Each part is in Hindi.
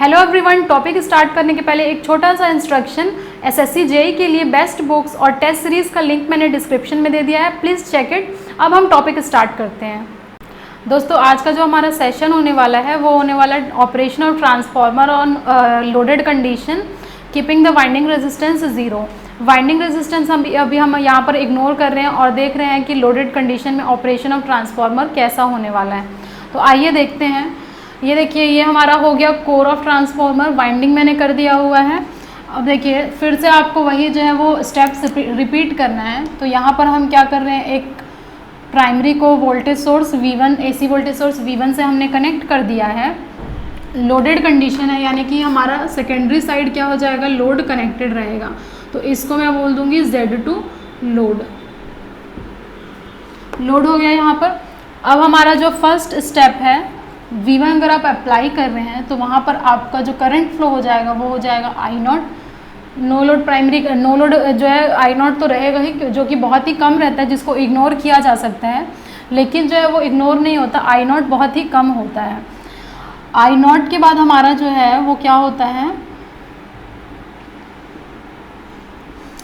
हेलो एवरीवन, टॉपिक स्टार्ट करने के पहले एक छोटा सा इंस्ट्रक्शन। एसएससी जेईई के लिए बेस्ट बुक्स और टेस्ट सीरीज़ का लिंक मैंने डिस्क्रिप्शन में दे दिया है, प्लीज़ चेक इट। अब हम टॉपिक स्टार्ट करते हैं। दोस्तों, आज का जो हमारा सेशन होने वाला है वो होने वाला है operation of transformer on loaded condition, keeping the winding resistance zero. Winding resistance अभी हम यहाँ पर इग्नोर कर रहे हैं और देख रहे हैं कि लोडेड कंडीशन में ऑपरेशन ऑफ ट्रांसफार्मर कैसा होने वाला है। तो आइए देखते हैं। ये देखिए, ये हमारा हो गया कोर ऑफ ट्रांसफार्मर, वाइंडिंग मैंने कर दिया हुआ है। अब देखिए, फिर से आपको वही जो है वो स्टेप्स रिपीट करना है। तो यहाँ पर हम क्या कर रहे हैं, एक प्राइमरी को voltage source V1, AC voltage source V1 से हमने कनेक्ट कर दिया है। लोडेड कंडीशन है, यानी कि हमारा सेकेंडरी साइड क्या हो जाएगा, लोड कनेक्टेड रहेगा। तो इसको मैं बोल दूंगी Z2 लोड। लोड हो गया यहाँ पर। अब हमारा जो फर्स्ट स्टेप है V1 अगर आप अप्लाई कर रहे हैं तो वहाँ पर आपका जो करंट फ्लो हो जाएगा वो हो जाएगा I0। No load primary, no load जो है I0 तो रहेगा ही, जो कि बहुत ही कम रहता है, जिसको इग्नोर किया जा सकता है, लेकिन जो है वो इग्नोर नहीं होता। I0 बहुत ही कम होता है। I0 के बाद हमारा जो है वो क्या होता है,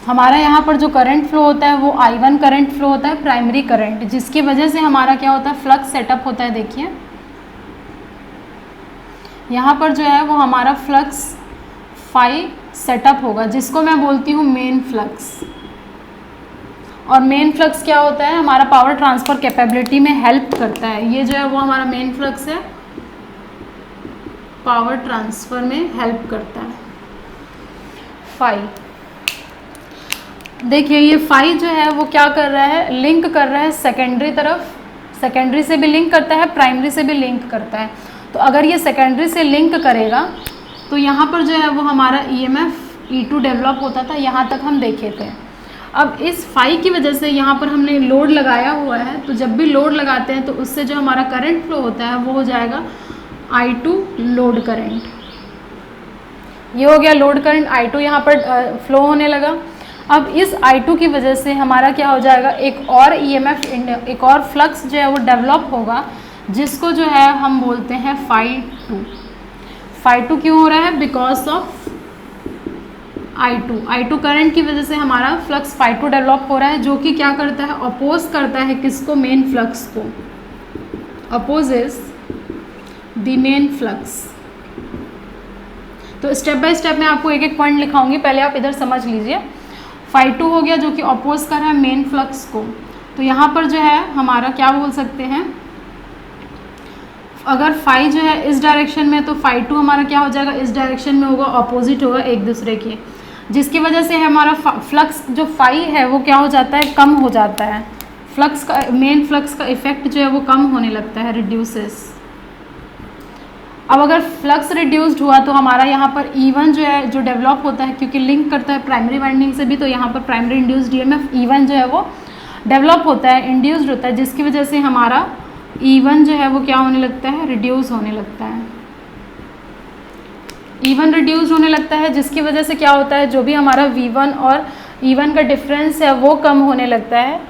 हमारा यहाँ पर जो करंट फ्लो होता है वो I1 करंट फ्लो होता है, प्राइमरी करंट, जिसकी वजह से हमारा क्या होता है, फ्लक्स सेटअप होता है। देखिए यहाँ पर जो है वो हमारा फ्लक्स फाई सेटअप होगा, जिसको मैं बोलती हूँ मेन फ्लक्स। और मेन फ्लक्स क्या होता है, हमारा पावर ट्रांसफ़र कैपेबिलिटी में हेल्प करता है। ये जो है वो हमारा मेन फ्लक्स है, पावर ट्रांसफ़र में हेल्प करता है फाई। देखिए, ये फाई जो है वो क्या कर रहा है, लिंक कर रहा है सेकेंडरी तरफ। सेकेंडरी से भी लिंक करता है, प्राइमरी से भी लिंक करता है। तो अगर ये सेकेंडरी से लिंक करेगा तो यहाँ पर जो है वो हमारा EMF E2 डेवलप होता था, यहाँ तक हम देखे थे। अब इस फाई की वजह से यहाँ पर हमने लोड लगाया हुआ है, तो जब भी लोड लगाते हैं तो उससे जो हमारा करंट फ्लो होता है वो हो जाएगा I2 लोड करंट। ये हो गया लोड करंट, I2 यहाँ पर फ्लो होने लगा। अब इस I2 की वजह से हमारा क्या हो जाएगा, एक और EMF, एक और फ्लक्स जो है वो डेवलप होगा, जिसको जो है हम बोलते हैं φ2। φ2 क्यों हो रहा है, बिकॉज ऑफ I2 करंट की वजह से हमारा फ्लक्स φ2 डेवलप हो रहा है, जो कि क्या करता है, अपोज करता है किसको, मेन फ्लक्स को, अपोजेस द मेन फ्लक्स। तो स्टेप बाय स्टेप मैं आपको एक एक पॉइंट लिखाऊंगी, पहले आप इधर समझ लीजिए। φ2 हो गया जो कि अपोज कर रहा है मेन फ्लक्स को। तो यहाँ पर जो है हमारा क्या बोल सकते हैं, अगर फाई जो है इस डायरेक्शन में, तो φ2 हमारा क्या हो जाएगा, इस डायरेक्शन में होगा, ऑपोजिट होगा एक दूसरे के, जिसकी वजह से हमारा फ्लक्स जो फाई है वो क्या हो जाता है, कम हो जाता है। फ्लक्स का, मेन फ्लक्स का इफेक्ट जो है वो कम होने लगता है, रिड्यूसेस। अब अगर फ्लक्स रिड्यूस्ड हुआ तो हमारा यहाँ पर E1 जो है, जो डेवलप होता है, क्योंकि लिंक करता है प्राइमरी वाइंडिंग से भी, तो यहाँ पर प्राइमरी इंड्यूस्ड EMF E1 जो है वो डेवलप होता है, इंड्यूस्ड होता है, जिसकी वजह से हमारा E1 जो है वो क्या होने लगता है, रिड्यूस होने लगता है। E1 रिड्यूस होने लगता है, जिसकी वजह से क्या होता है, जो भी हमारा V1 और E1 का डिफरेंस है वो कम होने लगता है।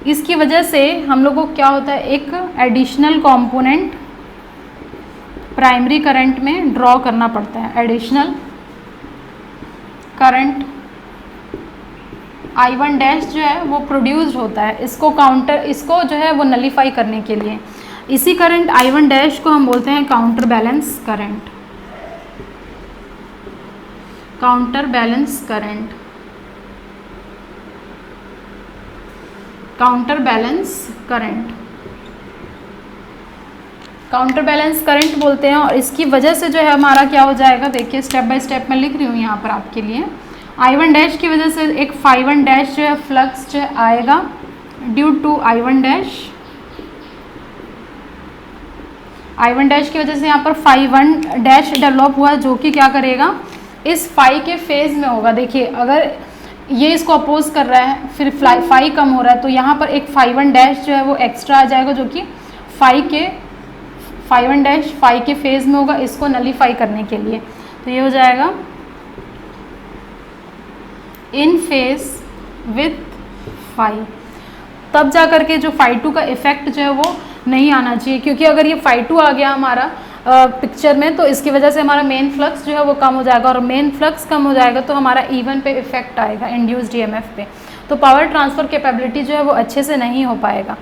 इसकी वजह से हम लोगों को क्या होता है, एक एडिशनल कंपोनेंट प्राइमरी करंट में ड्रॉ करना पड़ता है। एडिशनल करंट I1 डैश जो है वो प्रोड्यूस्ड होता है, इसको जो है वो नलीफाई करने के लिए। इसी करंट I1 डैश को हम बोलते हैं counter balance current. Counter balance current, counter balance current, counter balance current बोलते हैं। और इसकी वजह से जो है हमारा क्या हो जाएगा, देखिए स्टेप बाय स्टेप मैं लिख रही हूँ यहाँ पर आपके लिए। I1 डैश की वजह से एक φ1 डैश जो है फ्लक्स जो आएगा, due to I1 dash. I1 dash की वजह से यहाँ पर φ1 डैश डेवलप हुआ, जो कि क्या करेगा, इस फाई के फेज में होगा। देखिए, अगर ये इसको अपोज कर रहा है, फिर फाई कम हो रहा है, तो यहाँ पर एक φ1 डैश जो है वो एक्स्ट्रा आ जाएगा, जो कि φ1 डैश फाई के फेज में होगा, इसको नलीफाई करने के लिए। तो ये हो जाएगा इन फेज विथ फाई, तब जा करके जो φ2 का इफेक्ट जो है वो नहीं आना चाहिए, क्योंकि अगर ये φ2 आ गया हमारा पिक्चर में, तो इसकी वजह से हमारा मेन फ्लक्स जो है वो कम हो जाएगा, और मेन फ्लक्स कम हो जाएगा तो हमारा E1 पे इफेक्ट आएगा, इंड्यूस्ड EMF पे, तो पावर ट्रांसफ़र कैपेबिलिटी जो है वो अच्छे से नहीं हो पाएगा।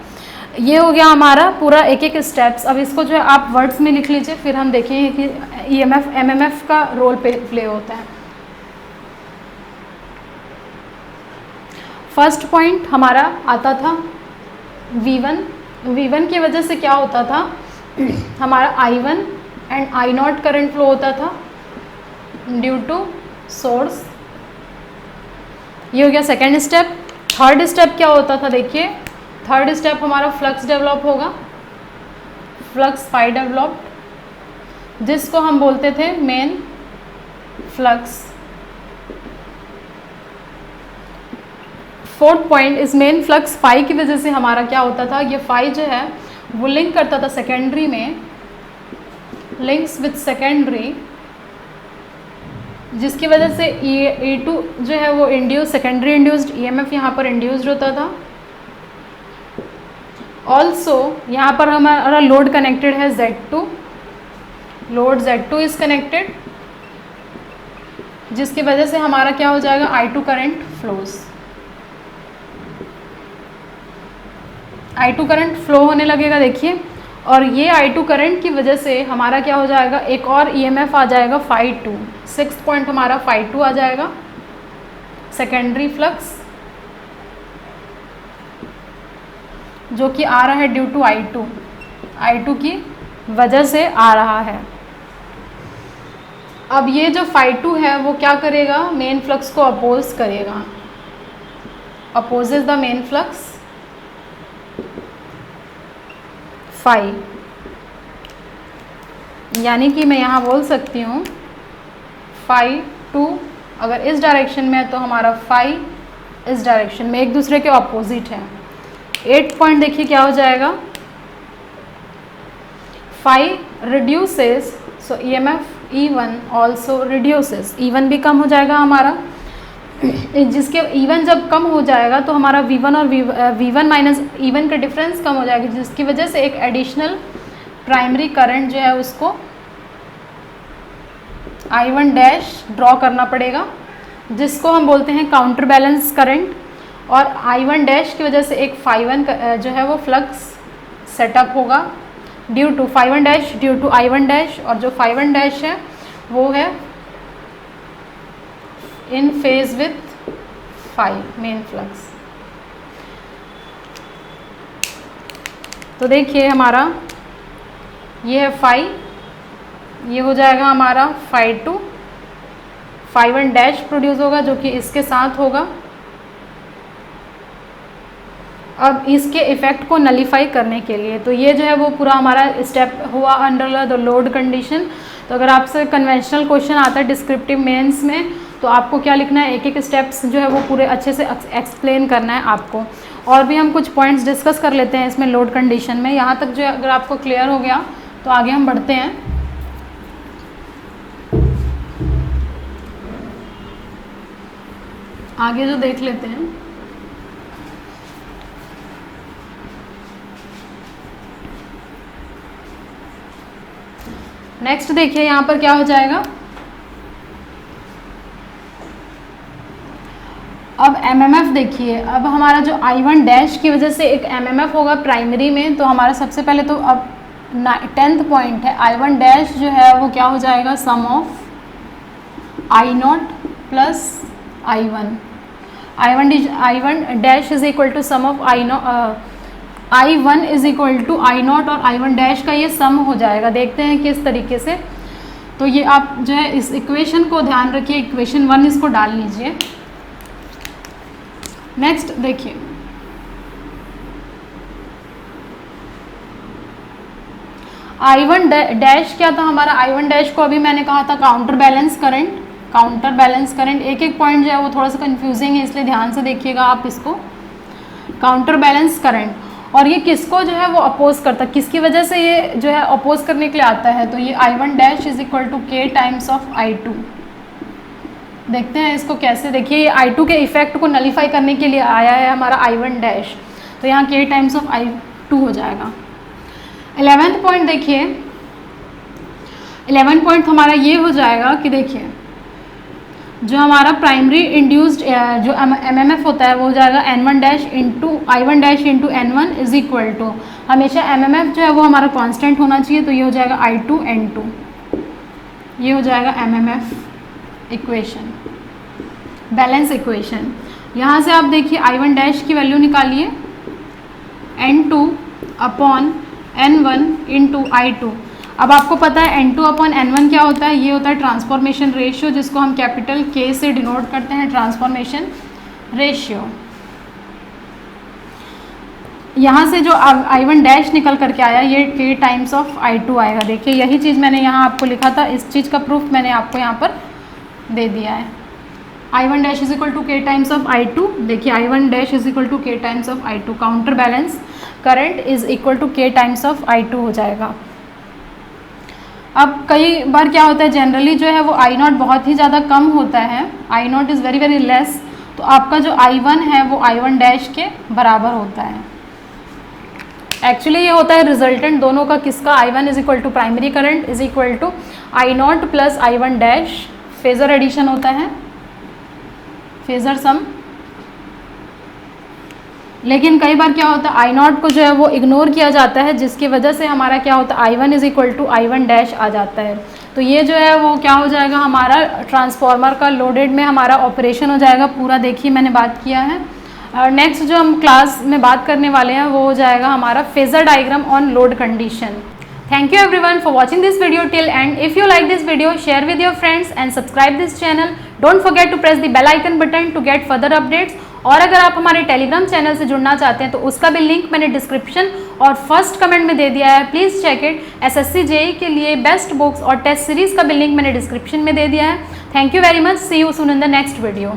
ये हो गया हमारा पूरा एक एक स्टेप्स। अब इसको जो है आप वर्ड्स में लिख लीजिए, फिर हम देखेंगे कि EMF MMF का रोल प्ले होता है। फर्स्ट पॉइंट हमारा आता था V1 की वजह से क्या होता था, हमारा I1 and I0 current flow होता था ड्यू टू सोर्स। ये हो गया सेकेंड स्टेप। थर्ड स्टेप क्या होता था, देखिए थर्ड स्टेप हमारा फ्लक्स डेवलप होगा, फ्लक्स फाई डेवलप्ड, जिसको हम बोलते थे मेन फ्लक्स। फोर्थ पॉइंट, इस मेन फ्लक्स फाई की वजह से हमारा क्या होता था, ये फाई जो है वो लिंक करता था सेकेंडरी में, लिंक्स विथ सेकेंडरी, जिसकी वजह से E2 जो है वो इंड्यूस सेकेंडरी इंड्यूस्ड EMF यहाँ पर इंड्यूस्ड होता था। ऑल्सो यहाँ पर हमारा लोड कनेक्टेड है Z2, load Z2 is connected, जिसकी वजह से हमारा क्या हो जाएगा, I2 current flows, I2 current flow होने लगेगा देखिए। और ये I2 करंट की वजह से हमारा क्या हो जाएगा, एक और EMF आ जाएगा φ2। सिक्स्थ पॉइंट हमारा φ2 आ जाएगा, सेकेंडरी फ्लक्स, जो कि आ रहा है ड्यू टू I2 की वजह से आ रहा है। अब ये जो φ2 है वो क्या करेगा, मेन फ्लक्स को अपोज करेगा, opposes the main flux phi, यानी कि मैं यहाँ बोल सकती हूँ φ2 अगर इस डायरेक्शन में है तो हमारा फाई इस डायरेक्शन में, एक दूसरे के ऑपोजिट है। 8 पॉइंट देखिए क्या हो जाएगा, फाई रिड्यूसेस, सो EMF E1 also reduces, E1 भी कम हो जाएगा हमारा, जिसके E1 जब कम हो जाएगा तो हमारा V1 और V1 माइनस E1 का डिफरेंस कम हो जाएगा, जिसकी वजह से एक एडिशनल प्राइमरी करंट जो है उसको I1 डैश ड्रॉ करना पड़ेगा, जिसको हम बोलते हैं काउंटर बैलेंस करंट। और I1 डैश की वजह से एक φ1 जो है वो फ्लक्स सेटअप होगा due to φ1 dash due to I1 dash, और जो φ1 डैश है वो है in phase with phi main flux. तो देखिए हमारा ये है फाई, ये हो जाएगा हमारा φ2, φ1 डैश प्रोड्यूस होगा जो कि इसके साथ होगा। अब इसके इफ़ेक्ट को नलीफाई करने के लिए, तो ये जो है वो पूरा हमारा स्टेप हुआ अंडर द लोड कंडीशन। तो अगर आपसे कन्वेंशनल क्वेश्चन आता है डिस्क्रिप्टिव मेंस में, तो आपको क्या लिखना है, एक एक स्टेप्स जो है वो पूरे अच्छे से एक्सप्लेन करना है आपको। और भी हम कुछ पॉइंट्स डिस्कस कर लेते हैं इसमें लोड कंडीशन में, यहाँ तक जो है अगर आपको क्लियर हो गया तो आगे हम बढ़ते हैं। आगे जो देख लेते हैं, नेक्स्ट देखिए यहाँ पर क्या हो जाएगा, अब MMF देखिए। अब हमारा जो I1 डैश की वजह से एक MMF होगा प्राइमरी में, तो हमारा सबसे पहले तो अब 10th पॉइंट है, I1 डैश जो है वो क्या हो जाएगा, sum of I0 plus I1, I1 dash is equal to sum of I1 is equal to I0 और I1 डैश का ये सम हो जाएगा। देखते हैं किस तरीके से, तो ये आप जो है इस इक्वेशन को ध्यान रखिए, इक्वेशन 1 इसको डाल लीजिए। नेक्स्ट देखिए, I1 डैश क्या था हमारा, I1 डैश को अभी मैंने कहा था counter balance current, counter balance current. एक एक पॉइंट जो है वो थोड़ा सा कंफ्यूजिंग है, इसलिए ध्यान से देखिएगा आप इसको। काउंटर बैलेंस करंट, और ये किसको जो है वो अपोज करता है, किसकी वजह से ये जो है अपोज करने के लिए आता है, तो ये I1 dash is equal to K times of I2। देखते हैं इसको कैसे, देखिए ये I2 के इफेक्ट को नलीफाई करने के लिए आया है हमारा I1 डैश, तो यहाँ K टाइम्स ऑफ I2 हो जाएगा। 11th पॉइंट देखिए, 11 पॉइंट हमारा ये हो जाएगा कि देखिए जो हमारा प्राइमरी इंड्यूस्ड जो एमएमएफ होता है वो हो जाएगा n1 dash into I1 dash into n1 is equal to, हमेशा एमएमएफ जो है वो हमारा कांस्टेंट होना चाहिए, तो ये हो जाएगा I2 n2, ये हो जाएगा एमएमएफ इक्वेशन, बैलेंस इक्वेशन। यहाँ से आप देखिए I1 डैश की वैल्यू निकालिए n2 upon n1 into I2। अब आपको पता है n2 अपॉन n1 क्या होता है, ये होता है ट्रांसफॉर्मेशन रेशियो, जिसको हम कैपिटल K से डिनोट करते हैं, ट्रांसफॉर्मेशन रेशियो। यहाँ से जो I1 डैश निकल करके आया ये K टाइम्स ऑफ I2 आएगा। देखिए यही चीज़ मैंने यहाँ आपको लिखा था, इस चीज़ का प्रूफ मैंने आपको यहाँ पर दे दिया है। I1 dash is equal to K times of I2। देखिए I1 dash is equal to K times of I2, counter balance current is equal to K times of I2 हो जाएगा। अब कई बार क्या होता है, जनरली जो है वो I0 बहुत ही ज़्यादा कम होता है, I0 is very very less, तो आपका जो I1 है वो I1 डैश के बराबर होता है। एक्चुअली ये होता है रिजल्टेंट दोनों का, किसका, I1 is equal to primary current is equal to I0 plus I1 dash, phasor addition होता है, फेजर सम। लेकिन कई बार क्या होता है I0 को जो है वो इग्नोर किया जाता है, जिसकी वजह से हमारा क्या होता है I1 is equal to I1 dash आ जाता है। तो ये जो है वो क्या हो जाएगा, हमारा ट्रांसफार्मर का लोडेड में हमारा ऑपरेशन हो जाएगा पूरा। देखिए मैंने बात किया है। और नेक्स्ट जो हम क्लास में बात करने वाले हैं वो हो जाएगा हमारा phasor diagram on load condition. Thank you everyone for watching this video till end. If you like this video, share with your friends and subscribe this channel. Don't forget to press the bell icon button to get further updates. और अगर आप हमारे टेलीग्राम चैनल से जुड़ना चाहते हैं तो उसका भी लिंक मैंने डिस्क्रिप्शन और फर्स्ट कमेंट में दे दिया है, please check it. SSC JEE के लिए बेस्ट बुक्स और टेस्ट सीरीज़ का भी लिंक मैंने डिस्क्रिप्शन में दे दिया है। Thank you very much, see you soon in the next video.